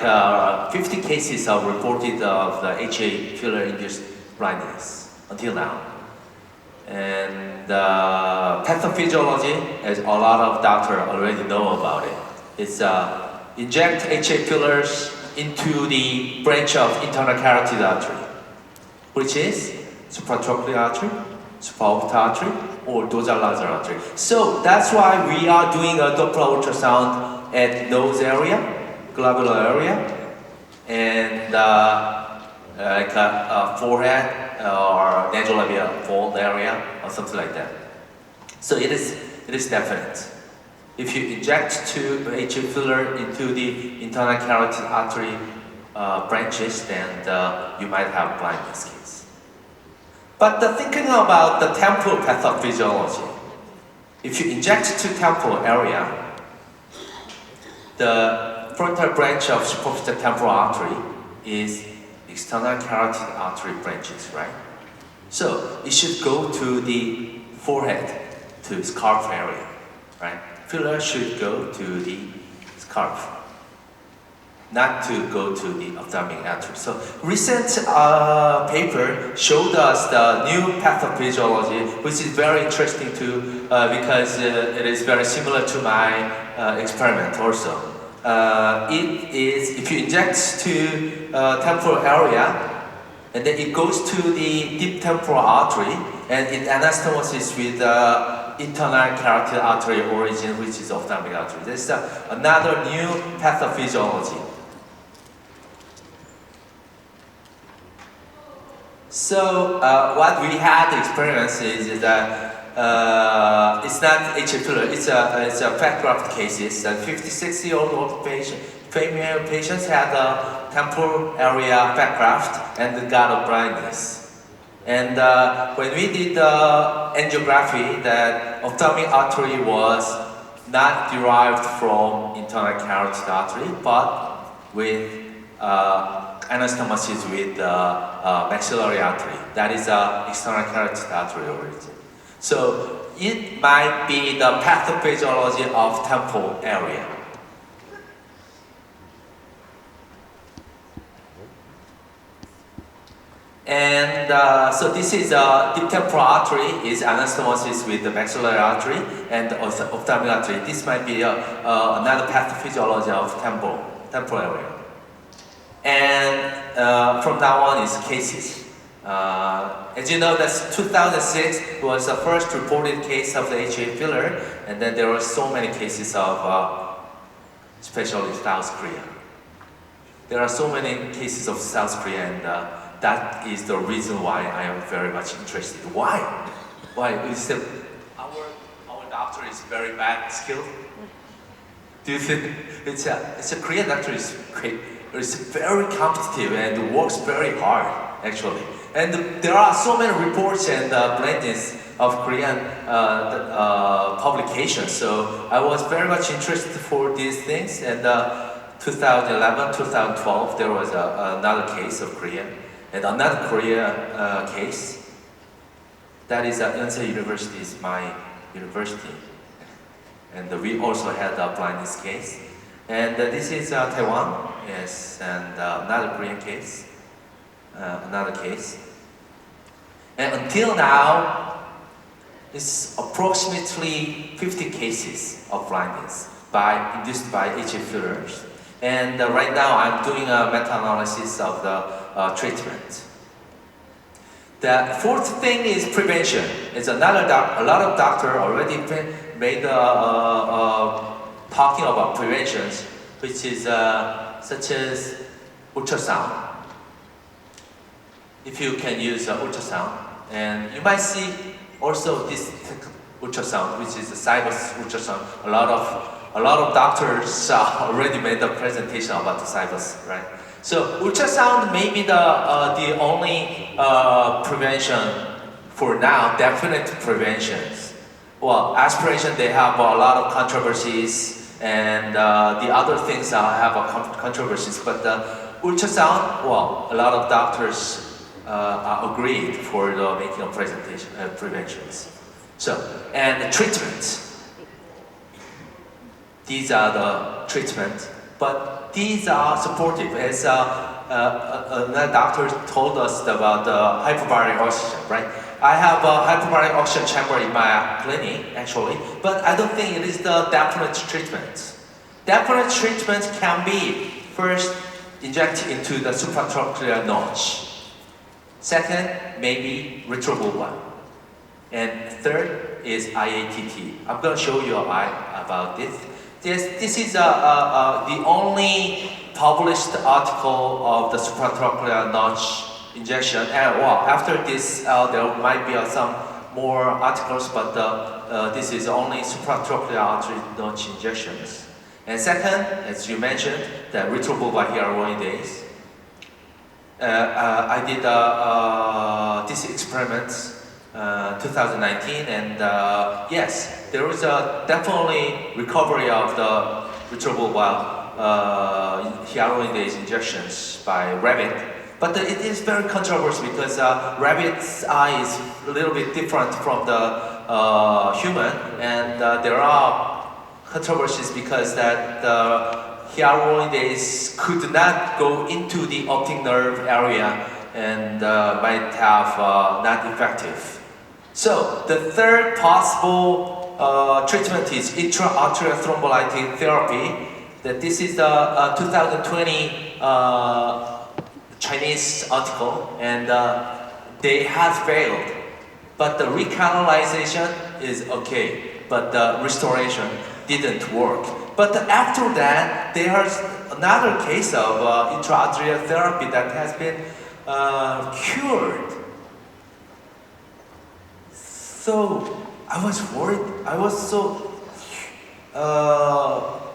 50 cases are reported of the HA filler-induced blindness until now. And pathophysiology, as a lot of doctors already know about it, it's inject HA fillers into the branch of internal carotid artery, which is supratrochlear artery, supraorbital artery, or dorsal artery. So that's why we are doing a Doppler ultrasound at nose area, globular area, and like a forehead or nasolabial fold area or something like that. So it is definite. If you inject HA filler into the internal carotid artery branches, then you might have blindness case. But thinking about the temporal pathophysiology, if you inject to temporal area, the frontal branch of superficial temporal artery is external carotid artery branches, right? So it should go to the forehead, to scalp area, right? Filler should go to the scalp, not to go to the ophthalmic artery. So recent paper showed us the new pathophysiology, which is very interesting too, because it is very similar to my experiment also. It is, if you inject to temporal area, and then it goes to the deep temporal artery, and it anastomosis with internal carotid artery origin, which is ophthalmic artery. This is another new pathophysiology. So what we had experience is that it's not HA filler, it's a fat graft cases. 56-year-old old patient, female patients had a temporal area fat graft and got a blindness. And when we did the angiography, that ophthalmic artery was not derived from internal carotid artery, but with anastomosis with maxillary artery. That is external carotid artery origin. So it might be the pathophysiology of temporal area. And so this is deep temporal artery is anastomosis with the maxillary artery and also ophthalmic artery. This might be another pathophysiology of temporal area. And from now on is cases. As you know, that's 2006 was the first reported case of the HA filler, and then there were so many cases of, especially South Korea. There are so many cases of South Korea, and that is the reason why I am very much interested. Why? Why? Is that our doctor is very bad skilled? Do you think it's a Korean doctor is great? It's very competitive and works very hard actually. And there are so many reports and blendings of Korean publications. So I was very much interested for these things. And 2011, 2012, there was another case of Korea. And another Korea case, that is Yonsei University is my university. And we also had a blindness case. And this is Taiwan, yes, and another Korean case, another case. And until now, it's approximately 50 cases of blindness induced by HA fillers. And right now I'm doing a meta-analysis of the treatment. The fourth thing is prevention. It's a lot of doctors already made talking about preventions, which is such as ultrasound. If you can use ultrasound, and you might see also this ultrasound, which is the Cybus ultrasound. A lot of doctors already made a presentation about the Cybus, right? So ultrasound may be the only prevention for now, definite preventions. Well, aspiration, they have a lot of controversies, and the other things have controversies, but the ultrasound, well, a lot of doctors agreed for making a presentation, preventions. So, and the treatment. These are the treatment, but these are supportive. As the doctor told us about the hyperbaric oxygen, right? I have a hyperbaric oxygen chamber in my clinic, actually, but I don't think it is the definite treatment. Definite treatment can be first inject into the supratracheal notch. Second, maybe retrobulbar. And third is IATT. I'm going to show you about this. This is the only published article of the supratracheal notch injection. And well, after this, there might be some more articles, but this is only supratracheal artery notch injections. And second, as you mentioned, the retrobulbar hyaluronidase. I did this experiment 2019, and yes, there was a definitely recovery of the retrobulbar hyaluronidase injections by rabbit. But it is very controversial because rabbit's eye is a little bit different from the human, and there are controversies because that hyaluronidase could not go into the optic nerve area and might have not effective. So the third possible treatment is intra-arterial thrombolytic therapy. That this is the 2020 Chinese article, and they have failed. But the recanalization is okay, but the restoration didn't work. But after that, there's another case of intra-arterial therapy that has been cured. So I was worried. I was so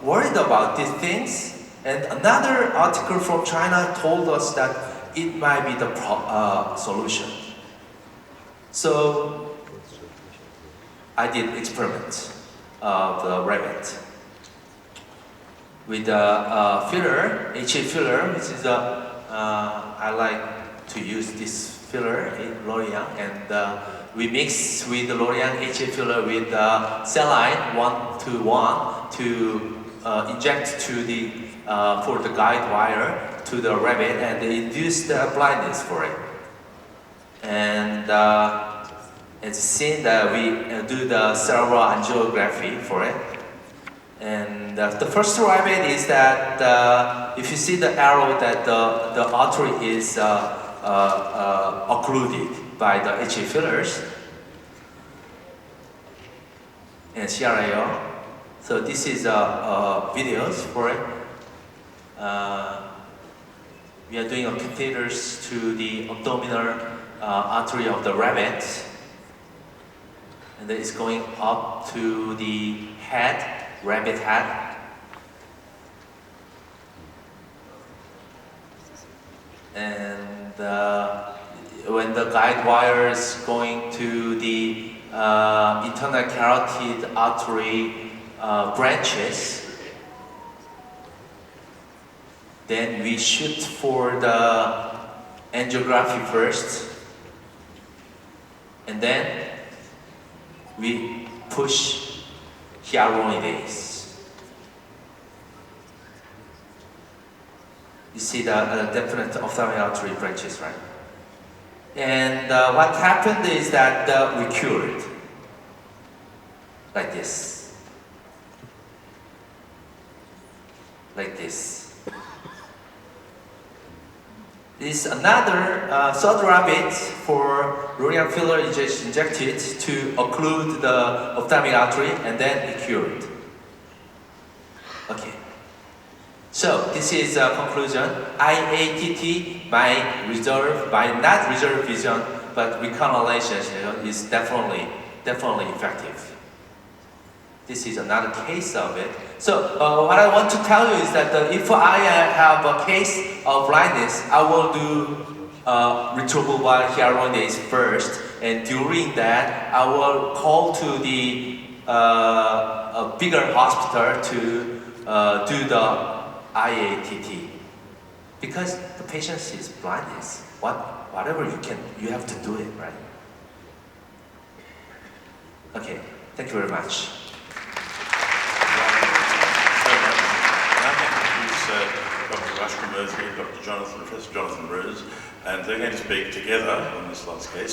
worried about these things. And another article from China told us that it might be the solution. So I did experiment of the rabbit with the filler, HA filler, which is I like to use this filler in L'Oreal, and we mix with the L'Oreal HA filler with saline 1:1 to inject to the for the guide wire to the rabbit and induce the blindness for it. And it's seen that we do the cerebral angiography for it. And the first rabbit is that if you see the arrow that the artery is occluded by the HA fillers and CRIO. So this is videos for it. We are doing catheters to the abdominal artery of the rabbit, and then it's going up to the head, rabbit head. And when the guide wire is going to the internal carotid artery branches, then we shoot for the angiography first, and then we push hyaluronidase. You see the definite ophthalmic artery branches, right? And what happened is that we cured, like this, like this. This is another third rabbit for L'Oreal filler injected to occlude the ophthalmic artery, and then it cured. Okay. So this is a conclusion. IATT might not reserve vision, but recanalization is definitely effective. This is another case of it. So what I want to tell you is that if I have a case of blindness, I will do retrobulbar hyaluronidase first, and during that, I will call to the a bigger hospital to do the IATT, because the patient is blindness. Whatever you can, you have to do it, right? Okay, thank you very much. I think Professor Jonathan Roos, and they're going to speak together on this last case.